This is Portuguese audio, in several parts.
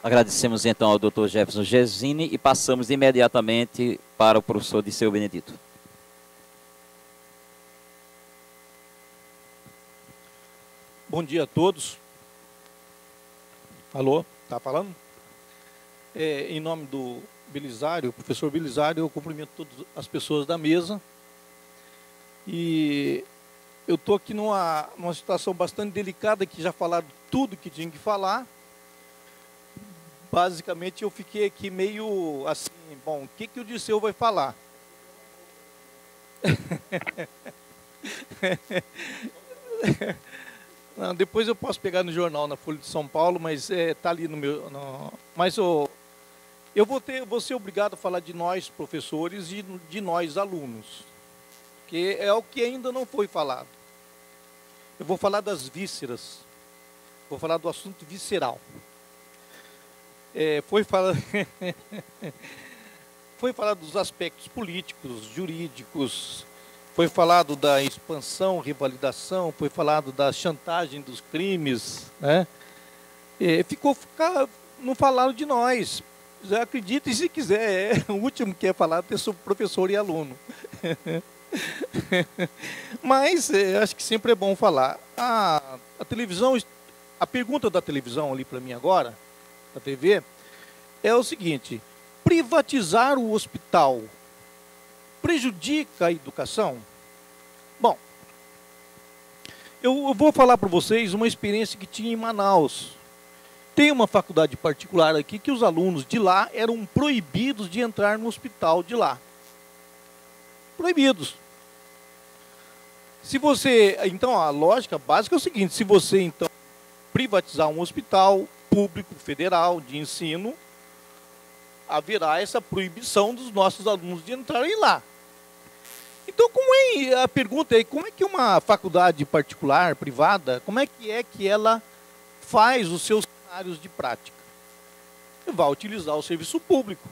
Agradecemos então ao Dr. Jefferson Gesini e passamos imediatamente para o professor Disseu Benedito. Bom dia a todos. Alô, tá falando? Em nome do Belisário, professor Belisário, eu cumprimento todas as pessoas da mesa. E eu estou aqui numa situação bastante delicada, que já falaram tudo que tinha que falar. Basicamente, eu fiquei aqui meio assim, bom, o que o Disseu vai falar? Não, depois eu posso pegar no jornal, na Folha de São Paulo, mas está ali no meu... mas eu vou ser obrigado a falar de nós, professores, e de nós, alunos, que é o que ainda não foi falado. Eu vou falar das vísceras, vou falar do assunto visceral. Foi falado dos aspectos políticos, jurídicos, foi falado da expansão, revalidação, foi falado da chantagem dos crimes, né? Não falaram de nós. Já acreditem se quiser, o último que é falado é sobre professor e aluno. Mas acho que sempre é bom falar. A televisão, a pergunta da televisão ali para mim agora, da TV, é o seguinte: privatizar o hospital prejudica a educação? Bom, eu vou falar para vocês uma experiência que tinha em Manaus. Tem uma faculdade particular aqui que os alunos de lá eram proibidos de entrar no hospital de lá. Proibidos. Então, a lógica básica é o seguinte: se você, então, privatizar um hospital público federal de ensino, haverá essa proibição dos nossos alunos de entrarem lá. Então, a pergunta é, como é que uma faculdade particular, privada, como é que ela faz os seus cenários de prática? Vai utilizar o serviço público,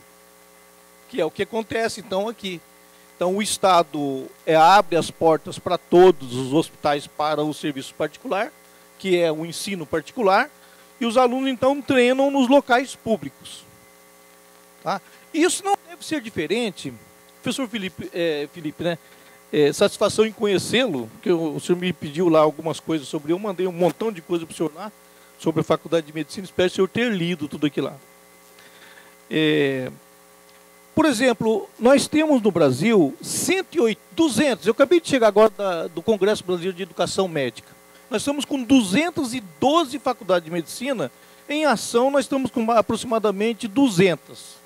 que é o que acontece, então, aqui. Então, o Estado abre as portas para todos os hospitais para o serviço particular, que é o ensino particular, e os alunos, então, treinam nos locais públicos. Tá? Isso não deve ser diferente, professor Felipe, né? Satisfação em conhecê-lo, porque o senhor me pediu lá algumas coisas sobre, eu mandei um montão de coisas para o senhor lá, sobre a Faculdade de Medicina, espero o senhor ter lido tudo aquilo lá. Por exemplo, nós temos no Brasil 200, eu acabei de chegar agora do Congresso Brasileiro de Educação Médica. Nós estamos com 212 faculdades de medicina, em ação nós estamos com aproximadamente 200.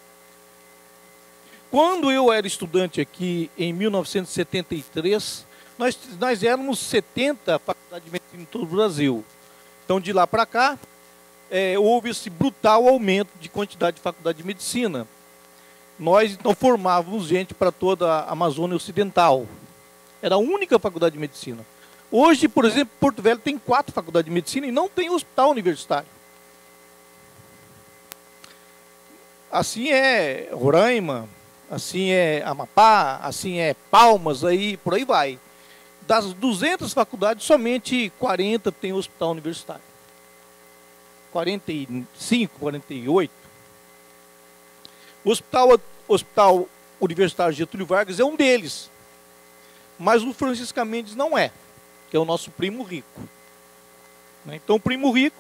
Quando eu era estudante aqui, em 1973, nós éramos 70 faculdades de medicina em todo o Brasil. Então, de lá para cá, houve esse brutal aumento de quantidade de faculdade de medicina. Nós, então, formávamos gente para toda a Amazônia Ocidental. Era a única faculdade de medicina. Hoje, por exemplo, Porto Velho tem 4 faculdades de medicina e não tem hospital universitário. Assim é Roraima, assim é Amapá, assim é Palmas, aí, por aí vai. Das 200 faculdades, somente 40 tem hospital universitário. 45, 48. O Hospital Universitário Getúlio Vargas é um deles. Mas o Francisca Mendes não é, que é o nosso primo rico. Então, o primo rico,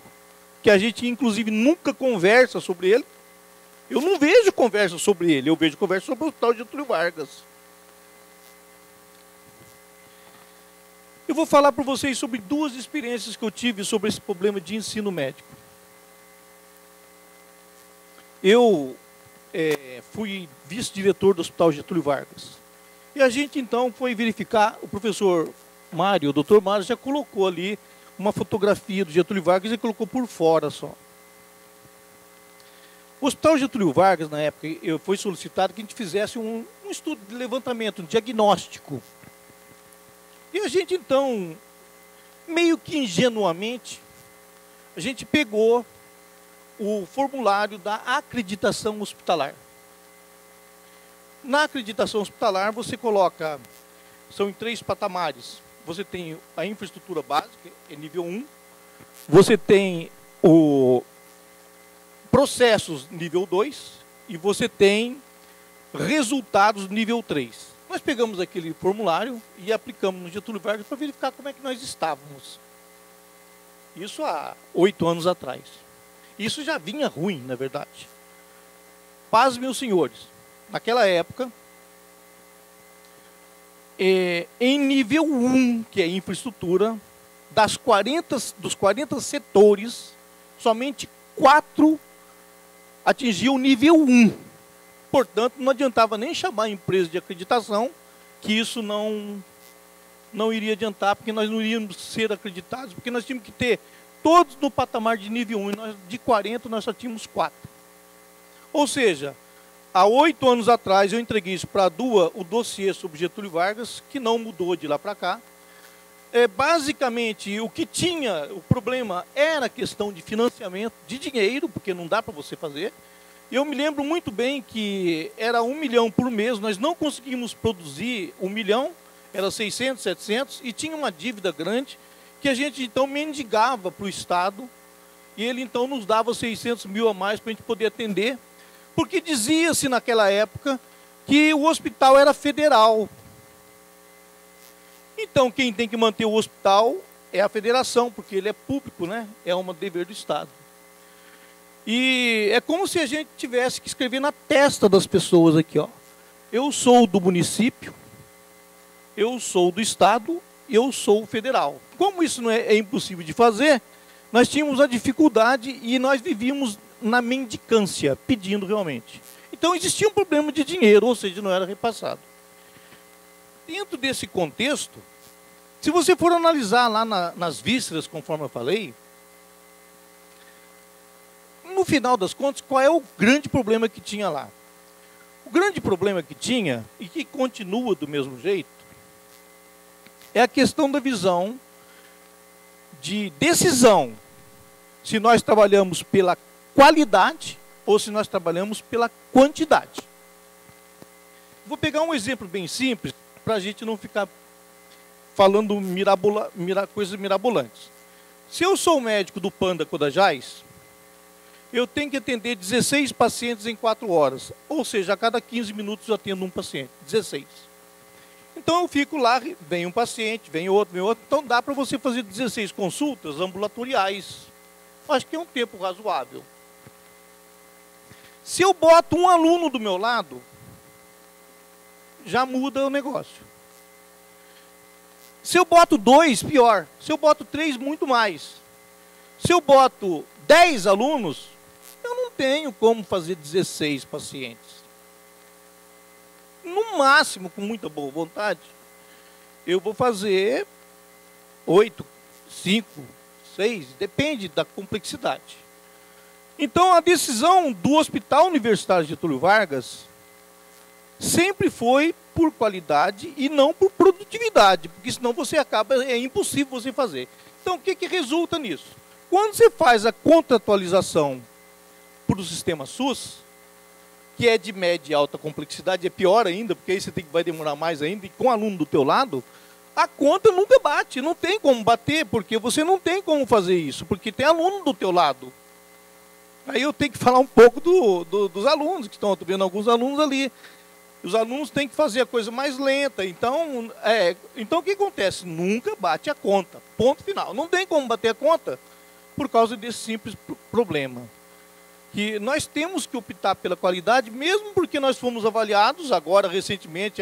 que a gente inclusive nunca conversa sobre ele, eu não vejo conversa sobre ele, eu vejo conversa sobre o Hospital Getúlio Vargas. Eu vou falar para vocês sobre 2 experiências que eu tive sobre esse problema de ensino médico. Eu fui vice-diretor do Hospital Getúlio Vargas. E a gente, então, foi verificar, o professor Mário, o doutor Mário, já colocou ali uma fotografia do Getúlio Vargas e colocou por fora só. O Hospital Getúlio Vargas, na época, foi solicitado que a gente fizesse um estudo de levantamento, um diagnóstico. E a gente, então, meio que ingenuamente, a gente pegou o formulário da acreditação hospitalar. Na acreditação hospitalar, você coloca, são em 3 patamares. Você tem a infraestrutura básica, é nível 1. Você tem o processos nível 2 e você tem resultados nível 3. Nós pegamos aquele formulário e aplicamos no Getúlio Vargas para verificar como é que nós estávamos. Isso há 8 anos atrás. Isso já vinha ruim, na verdade. Paz, meus senhores, naquela época, em nível 1, que é infraestrutura, dos 40 setores, somente 4 atingiam o nível 1. Portanto, não adiantava nem chamar a empresa de acreditação, que isso não iria adiantar, porque nós não iríamos ser acreditados, porque nós tínhamos que ter todos no patamar de nível 1, e de 40 nós só tínhamos 4. Ou seja, há 8 anos atrás eu entreguei isso para a DUA, o dossiê sobre Getúlio Vargas, que não mudou de lá para cá. Basicamente, o que tinha, o problema era a questão de financiamento, de dinheiro, porque não dá para você fazer. Eu me lembro muito bem que era 1 milhão por mês, nós não conseguimos produzir 1 milhão, era 600, 700, e tinha uma dívida grande, que a gente então mendigava para o Estado, e ele então nos dava 600 mil a mais para a gente poder atender, porque dizia-se naquela época que o hospital era federal. Então quem tem que manter o hospital é a federação, porque ele é público, né? É um dever do Estado. E é como se a gente tivesse que escrever na testa das pessoas aqui, ó. Eu sou do município, eu sou do Estado, eu sou federal. Como isso não é impossível de fazer, nós tínhamos a dificuldade e nós vivíamos na mendicância, pedindo realmente. Então existia um problema de dinheiro, ou seja, não era repassado. Dentro desse contexto, se você for analisar lá nas vísceras, conforme eu falei, no final das contas, qual é o grande problema que tinha lá? O grande problema que tinha, e que continua do mesmo jeito, é a questão da visão de decisão, se nós trabalhamos pela qualidade ou se nós trabalhamos pela quantidade. Vou pegar um exemplo bem simples, para a gente não ficar falando coisas mirabolantes. Se eu sou médico do Panda Codajás, eu tenho que atender 16 pacientes em 4 horas. Ou seja, a cada 15 minutos eu atendo um paciente. 16. Então eu fico lá, vem um paciente, vem outro, vem outro. Então dá para você fazer 16 consultas ambulatoriais. Acho que é um tempo razoável. Se eu boto um aluno do meu lado, já muda o negócio. Se eu boto 2, pior. Se eu boto 3, muito mais. Se eu boto 10 alunos, eu não tenho como fazer 16 pacientes. No máximo, com muita boa vontade, eu vou fazer 8, 5, 6, depende da complexidade. Então, a decisão do Hospital Universitário Getúlio Vargas sempre foi por qualidade e não por produtividade, porque senão você acaba, é impossível você fazer. Então, o que resulta nisso? Quando você faz a contratualização para o sistema SUS, que é de média e alta complexidade, é pior ainda, porque aí você vai demorar mais ainda, e com o aluno do teu lado, a conta nunca bate, não tem como bater, porque você não tem como fazer isso, porque tem aluno do teu lado. Aí eu tenho que falar um pouco dos alunos, que estão vendo alguns alunos ali. Os alunos têm que fazer a coisa mais lenta. Então o que acontece? Nunca bate a conta. Ponto final. Não tem como bater a conta por causa desse simples problema. Que nós temos que optar pela qualidade, mesmo porque nós fomos avaliados agora, recentemente,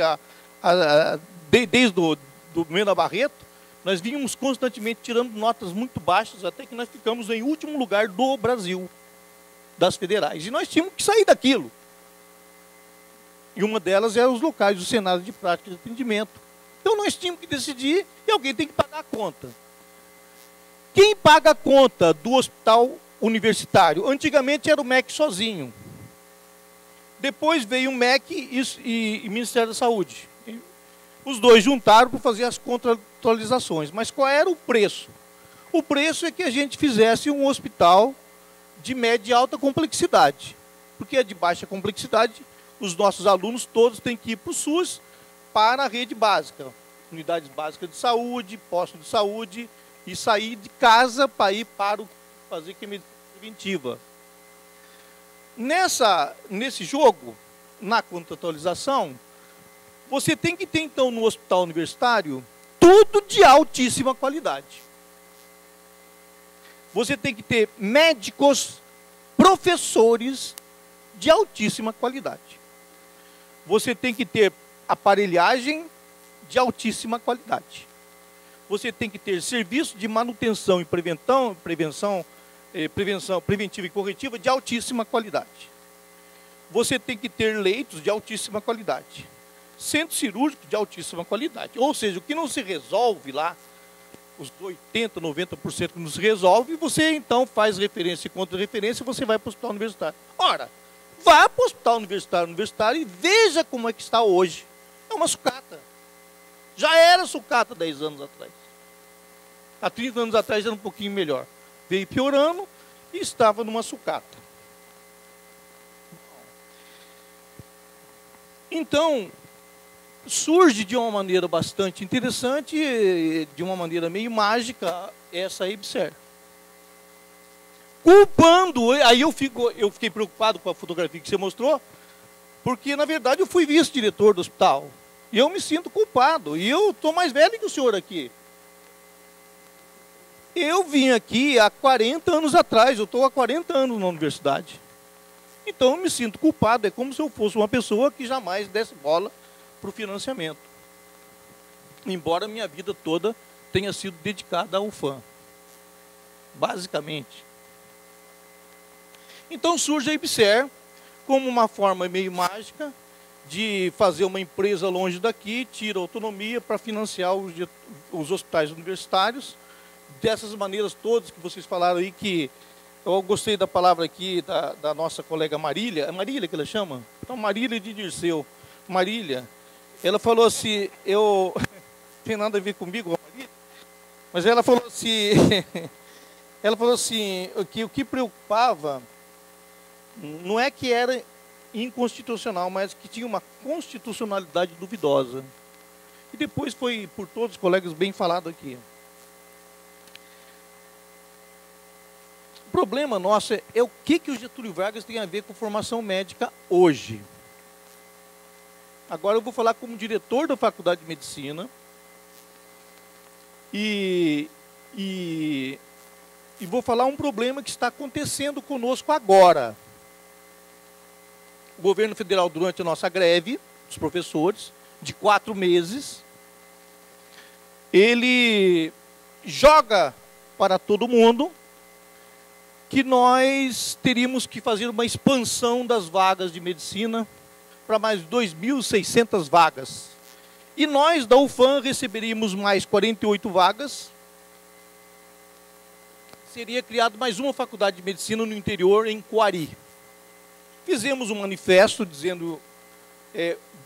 desde o Mena Barreto, nós vínhamos constantemente tirando notas muito baixas, até que nós ficamos em último lugar do Brasil, das federais. E nós tínhamos que sair daquilo. E uma delas é os locais do cenário de prática de atendimento. Então nós tínhamos que decidir e alguém tem que pagar a conta. Quem paga a conta do hospital universitário? Antigamente era o MEC sozinho. Depois veio o MEC e Ministério da Saúde. Os dois juntaram para fazer as contratualizações. Mas qual era o preço? O preço é que a gente fizesse um hospital de média e alta complexidade. Porque é de baixa complexidade, os nossos alunos todos têm que ir para o SUS, para a rede básica. Unidades básicas de saúde, posto de saúde, e sair de casa para ir para fazer medicina preventiva. Nesse jogo, na contratualização, você tem que ter, então, no hospital universitário, tudo de altíssima qualidade. Você tem que ter médicos, professores de altíssima qualidade. Você tem que ter aparelhagem de altíssima qualidade. Você tem que ter serviço de manutenção e prevenção preventiva e corretiva de altíssima qualidade. Você tem que ter leitos de altíssima qualidade. Centro cirúrgico de altíssima qualidade. Ou seja, o que não se resolve lá, os 80%, 90% que não se resolve, você então faz referência e contra-referência e você vai para o hospital universitário. Ora, vá para o hospital universitário e veja como é que está hoje. É uma sucata. Já era sucata 10 anos atrás. Há 30 anos atrás era um pouquinho melhor. Veio piorando e estava numa sucata. Então, surge de uma maneira bastante interessante, de uma maneira meio mágica, essa EBSER. Culpando, aí eu fiquei preocupado com a fotografia que você mostrou, porque, na verdade, eu fui vice-diretor do hospital. E eu me sinto culpado. E eu estou mais velho que o senhor aqui. Eu vim aqui há 40 anos atrás, eu estou há 40 anos na universidade. Então eu me sinto culpado, é como se eu fosse uma pessoa que jamais desse bola para o financiamento. Embora minha vida toda tenha sido dedicada ao UFAM. Basicamente. Então surge a EBSER como uma forma meio mágica de fazer uma empresa longe daqui, tira autonomia para financiar os hospitais universitários, dessas maneiras todas que vocês falaram aí, que eu gostei da palavra aqui da nossa colega Marília. É Marília que ela chama? Então, Marília de Dirceu. Marília, ela falou assim, não tem nada a ver comigo, Marília, mas ela falou assim, que o que preocupava não é que era inconstitucional, mas que tinha uma constitucionalidade duvidosa. E depois foi por todos os colegas bem falado aqui. O problema nosso é o que o Getúlio Vargas tem a ver com formação médica hoje. Agora eu vou falar como diretor da Faculdade de Medicina e vou falar um problema que está acontecendo conosco agora. O governo federal, durante a nossa greve dos professores, de 4 meses, ele joga para todo mundo que nós teríamos que fazer uma expansão das vagas de medicina para mais 2.600 vagas. E nós, da UFAM, receberíamos mais 48 vagas. Seria criado mais uma faculdade de medicina no interior, em Coari. Fizemos um manifesto dizendo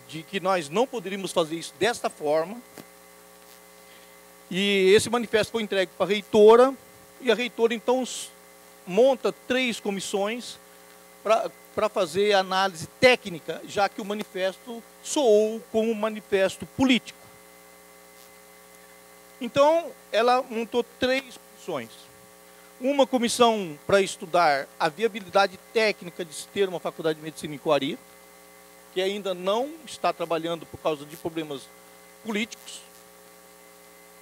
de que nós não poderíamos fazer isso desta forma. E esse manifesto foi entregue para a reitora, e a reitora, então, monta 3 comissões para fazer análise técnica, já que o manifesto soou como um manifesto político. Então, ela montou 3 comissões. Uma comissão para estudar a viabilidade técnica de se ter uma faculdade de medicina em Coari, que ainda não está trabalhando por causa de problemas políticos,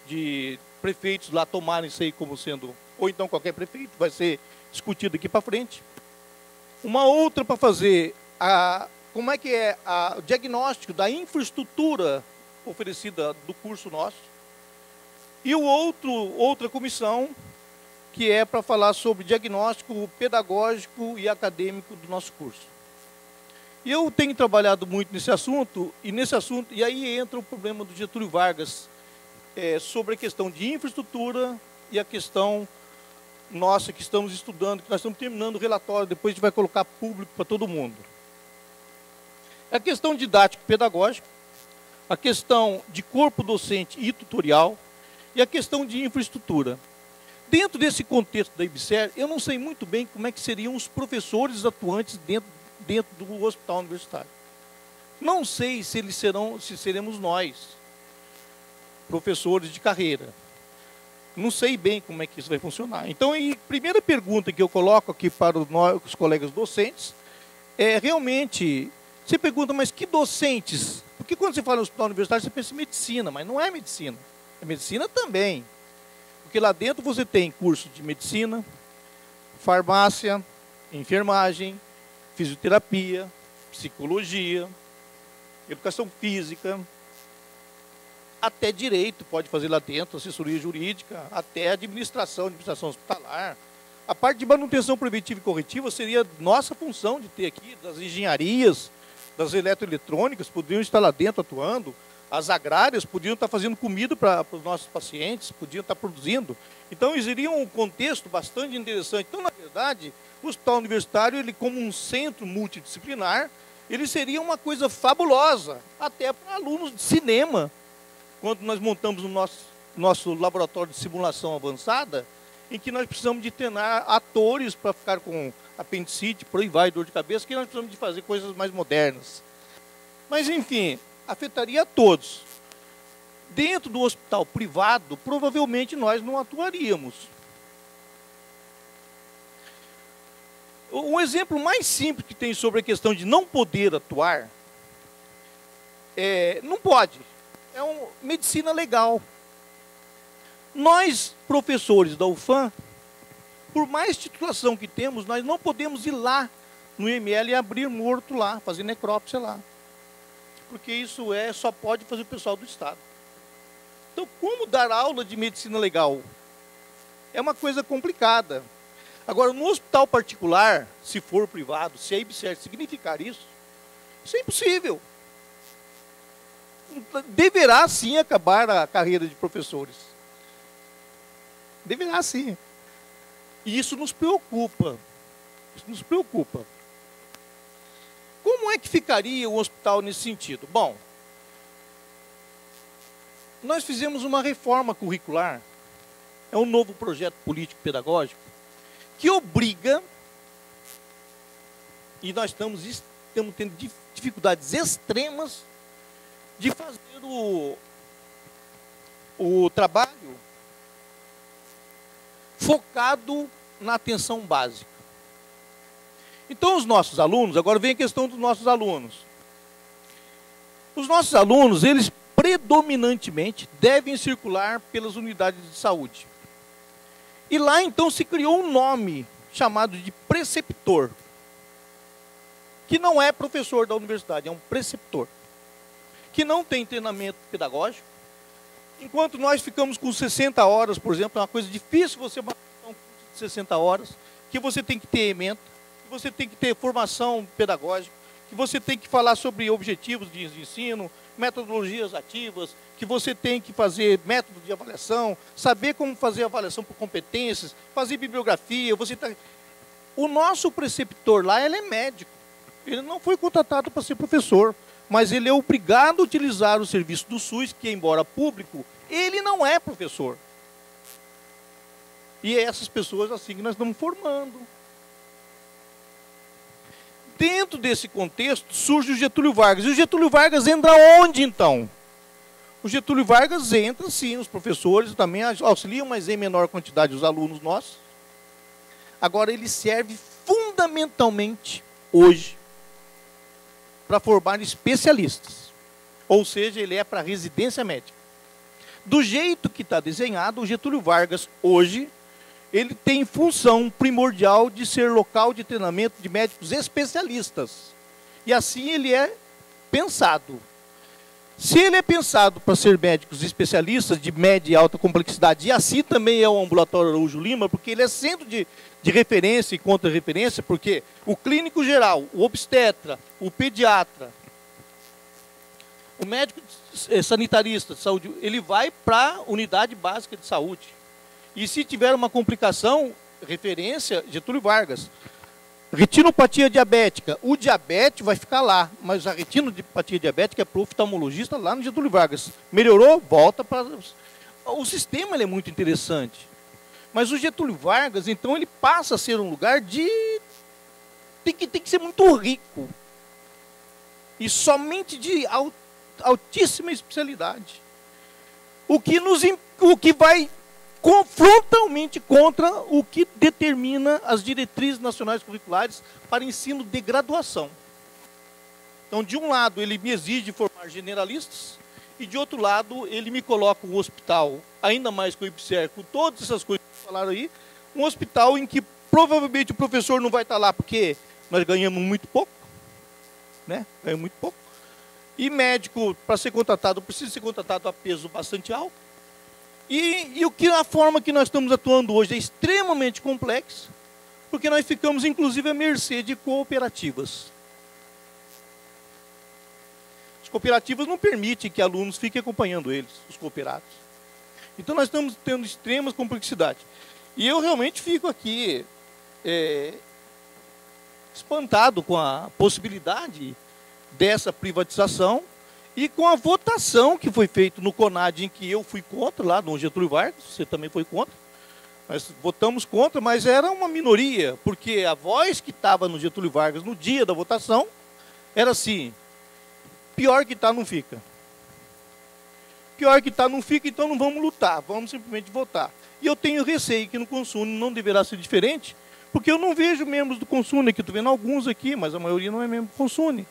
de prefeitos lá tomarem isso aí como sendo, ou então qualquer prefeito, vai ser discutido aqui para frente. Uma outra para fazer como é que é o diagnóstico da infraestrutura oferecida do curso nosso. E outra comissão que é para falar sobre diagnóstico pedagógico e acadêmico do nosso curso. E eu tenho trabalhado muito nesse assunto, e aí entra o problema do Getúlio Vargas, sobre a questão de infraestrutura e a questão nossa que estamos estudando, que nós estamos terminando o relatório, depois a gente vai colocar público para todo mundo. A questão didático-pedagógica, a questão de corpo docente e tutorial, e a questão de infraestrutura. Dentro desse contexto da EBSER, eu não sei muito bem como é que seriam os professores atuantes dentro do hospital universitário. Não sei se seremos nós, professores de carreira. Não sei bem como é que isso vai funcionar. Então, a primeira pergunta que eu coloco aqui para os colegas docentes realmente, você pergunta, mas que docentes? Porque quando você fala em hospital universitário, você pensa em medicina, mas não é medicina. É medicina também. Porque lá dentro você tem curso de medicina, farmácia, enfermagem, fisioterapia, psicologia, educação física, até direito pode fazer lá dentro, assessoria jurídica, até administração hospitalar. A parte de manutenção preventiva e corretiva seria nossa função de ter aqui, das engenharias, das eletroeletrônicas, poderiam estar lá dentro atuando, as agrárias podiam estar fazendo comida para os nossos pacientes, podiam estar produzindo. Então, existiria um contexto bastante interessante. Então, na verdade, o hospital universitário, ele como um centro multidisciplinar, ele seria uma coisa fabulosa, até para alunos de cinema. Quando nós montamos o nosso laboratório de simulação avançada, em que nós precisamos de treinar atores para ficar com apendicite, por aí vai, dor de cabeça, que nós precisamos de fazer coisas mais modernas. Mas, enfim, afetaria a todos. Dentro do hospital privado, provavelmente nós não atuaríamos. Um exemplo mais simples que tem sobre a questão de não poder atuar, não pode. É uma medicina legal. Nós, professores da UFAM, por mais titulação que temos, nós não podemos ir lá no IML e abrir morto lá, fazer necrópsia lá. Porque isso só pode fazer o pessoal do Estado. Então, como dar aula de medicina legal? É uma coisa complicada. Agora, no hospital particular, se for privado, se a IBSER significar isso é impossível. Deverá sim acabar a carreira de professores. Deverá sim. E isso nos preocupa. Isso nos preocupa. Como é que ficaria o hospital nesse sentido? Bom, nós fizemos uma reforma curricular. É um novo projeto político-pedagógico que obriga, e nós estamos tendo dificuldades extremas de fazer o trabalho focado na atenção básica. Então, os nossos alunos, agora vem a questão dos nossos alunos. Os nossos alunos, eles predominantemente devem circular pelas unidades de saúde. E lá, então, se criou um nome chamado de preceptor, que não é professor da universidade, é um preceptor, que não tem treinamento pedagógico. Enquanto nós ficamos com 60 horas, por exemplo, é uma coisa difícil você manter um curso de 60 horas, que você tem que ter ementa, que você tem que ter formação pedagógica, que você tem que falar sobre objetivos de ensino, metodologias ativas, que você tem que fazer método de avaliação, saber como fazer avaliação por competências, fazer bibliografia. O nosso preceptor lá, ele é médico. Ele não foi contratado para ser professor, mas ele é obrigado a utilizar o serviço do SUS, que, embora público, ele não é professor. E é essas pessoas assim que nós estamos formando. Dentro desse contexto, surge o Getúlio Vargas. E o Getúlio Vargas entra onde, então? O Getúlio Vargas entra, sim, os professores também auxiliam, mas em menor quantidade os alunos nossos. Agora, ele serve fundamentalmente, hoje, para formar especialistas. Ou seja, ele é para residência médica. Do jeito que está desenhado, o Getúlio Vargas, hoje, ele tem função primordial de ser local de treinamento de médicos especialistas. E assim ele é pensado. Se ele é pensado para ser médicos especialistas de média e alta complexidade, e assim também é o ambulatório Araújo Lima, porque ele é centro de referência e contra-referência, porque o clínico geral, o obstetra, o pediatra, o médico sanitarista de saúde, ele vai para a unidade básica de saúde. E se tiver uma complicação, referência, Getúlio Vargas. Retinopatia diabética, o diabetes vai ficar lá, mas a retinopatia diabética é para o oftalmologista lá no Getúlio Vargas. Melhorou? Volta para... O sistema ele é muito interessante. Mas o Getúlio Vargas, então, ele passa a ser um lugar de... Tem que ser muito rico. E somente de altíssima especialidade. O que vai frontalmente contra o que determina as diretrizes nacionais curriculares para ensino de graduação. Então, de um lado, ele me exige formar generalistas, e de outro lado, ele me coloca um hospital, ainda mais com o IBSER, com todas essas coisas que falaram aí, um hospital em que provavelmente o professor não vai estar lá porque nós ganhamos muito pouco, né? Ganhamos muito pouco. E médico, para ser contratado, precisa ser contratado a peso bastante alto. E a forma que nós estamos atuando hoje é extremamente complexa, porque nós ficamos, inclusive, à mercê de cooperativas. As cooperativas não permitem que alunos fiquem acompanhando eles, os cooperados. Então, nós estamos tendo extremas complexidades. E eu realmente fico aqui espantado com a possibilidade dessa privatização e com a votação que foi feita no CONAD, em que eu fui contra, lá no Getúlio Vargas, você também foi contra. Nós votamos contra, mas era uma minoria, porque a voz que estava no Getúlio Vargas no dia da votação era assim: pior que está, não fica. Pior que está, não fica, então não vamos lutar, vamos simplesmente votar. E eu tenho receio que no Consune não deverá ser diferente, porque eu não vejo membros do Consune aqui, estou vendo alguns aqui, mas a maioria não é membro do Consune.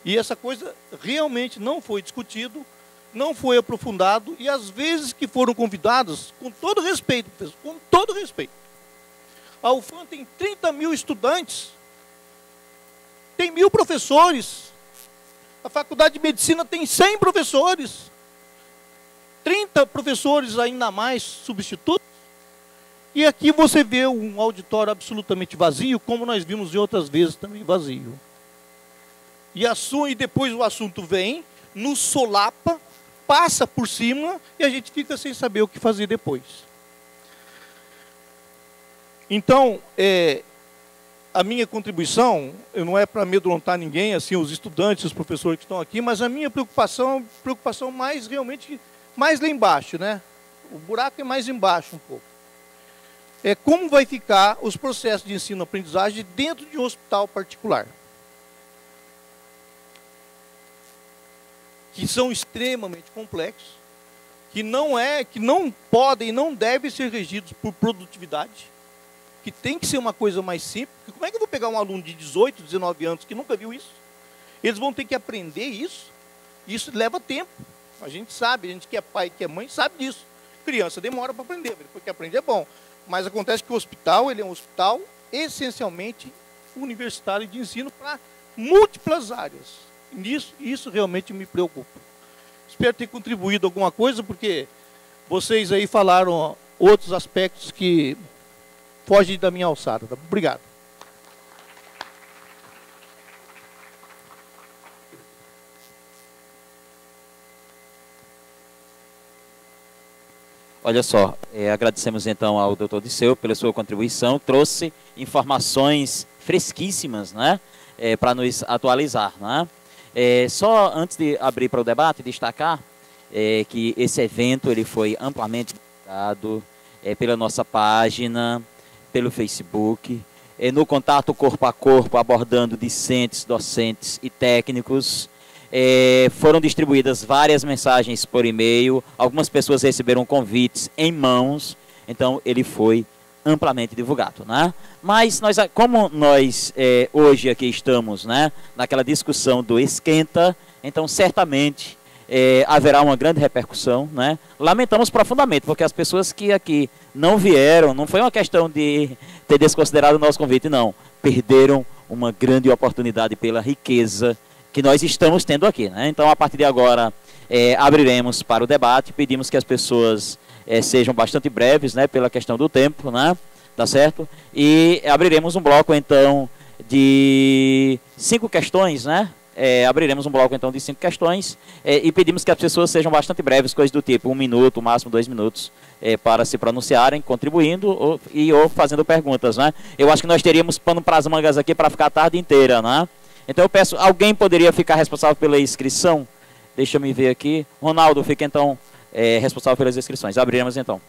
E essa coisa realmente não foi discutido, não foi aprofundado, e às vezes que foram convidados, com todo respeito, com todo respeito. A UFAM tem 30 mil estudantes, tem 1000 professores, a Faculdade de Medicina tem 100 professores, 30 professores ainda mais substitutos, e aqui você vê um auditório absolutamente vazio, como nós vimos em outras vezes também vazio. E depois o assunto vem, nos solapa, passa por cima, e a gente fica sem saber o que fazer depois. Então, a minha contribuição, não é para amedrontar ninguém, assim, os estudantes, os professores que estão aqui, mas a minha preocupação mais realmente, mais lá embaixo, né? O buraco é mais embaixo um pouco. É como vai ficar os processos de ensino-aprendizagem dentro de um hospital particular. Que são extremamente complexos, que não podem e não devem ser regidos por produtividade, que tem que ser uma coisa mais simples. Porque como é que eu vou pegar um aluno de 18, 19 anos que nunca viu isso? Eles vão ter que aprender isso. Isso leva tempo. A gente sabe, a gente que é pai, que é mãe, sabe disso. Criança demora para aprender, porque aprender é bom. Mas acontece que o hospital, ele é um hospital essencialmente universitário de ensino para múltiplas áreas. Isso realmente me preocupa. Espero ter contribuído alguma coisa, porque vocês aí falaram outros aspectos que fogem da minha alçada. Obrigado. Olha só, agradecemos então ao Dr. Disseu pela sua contribuição, trouxe informações fresquíssimas, né, para nos atualizar, né? Só antes de abrir para o debate, destacar que esse evento ele foi amplamente divulgado pela nossa página, pelo Facebook, no contato corpo a corpo, abordando discentes, docentes e técnicos. Foram distribuídas várias mensagens por e-mail, algumas pessoas receberam convites em mãos, então ele foi amplamente divulgado, né? Mas como nós hoje aqui estamos, né, naquela discussão do esquenta, então certamente haverá uma grande repercussão, né? Lamentamos profundamente, porque as pessoas que aqui não vieram, não foi uma questão de ter desconsiderado o nosso convite, não. Perderam uma grande oportunidade pela riqueza que nós estamos tendo aqui, né? Então, a partir de agora, abriremos para o debate, pedimos que as pessoas sejam bastante breves, né, pela questão do tempo, né? Tá certo? E abriremos um bloco, então, de 5 questões, né? Abriremos um bloco, então, de 5 questões e pedimos que as pessoas sejam bastante breves, coisas do tipo 1 minuto, máximo 2 minutos, para se pronunciarem, contribuindo ou fazendo perguntas, né? Eu acho que nós teríamos pano para as mangas aqui para ficar a tarde inteira, né? Então eu peço, alguém poderia ficar responsável pela inscrição? Deixa eu me ver aqui. Ronaldo, fica então responsável pelas inscrições. Abriremos então.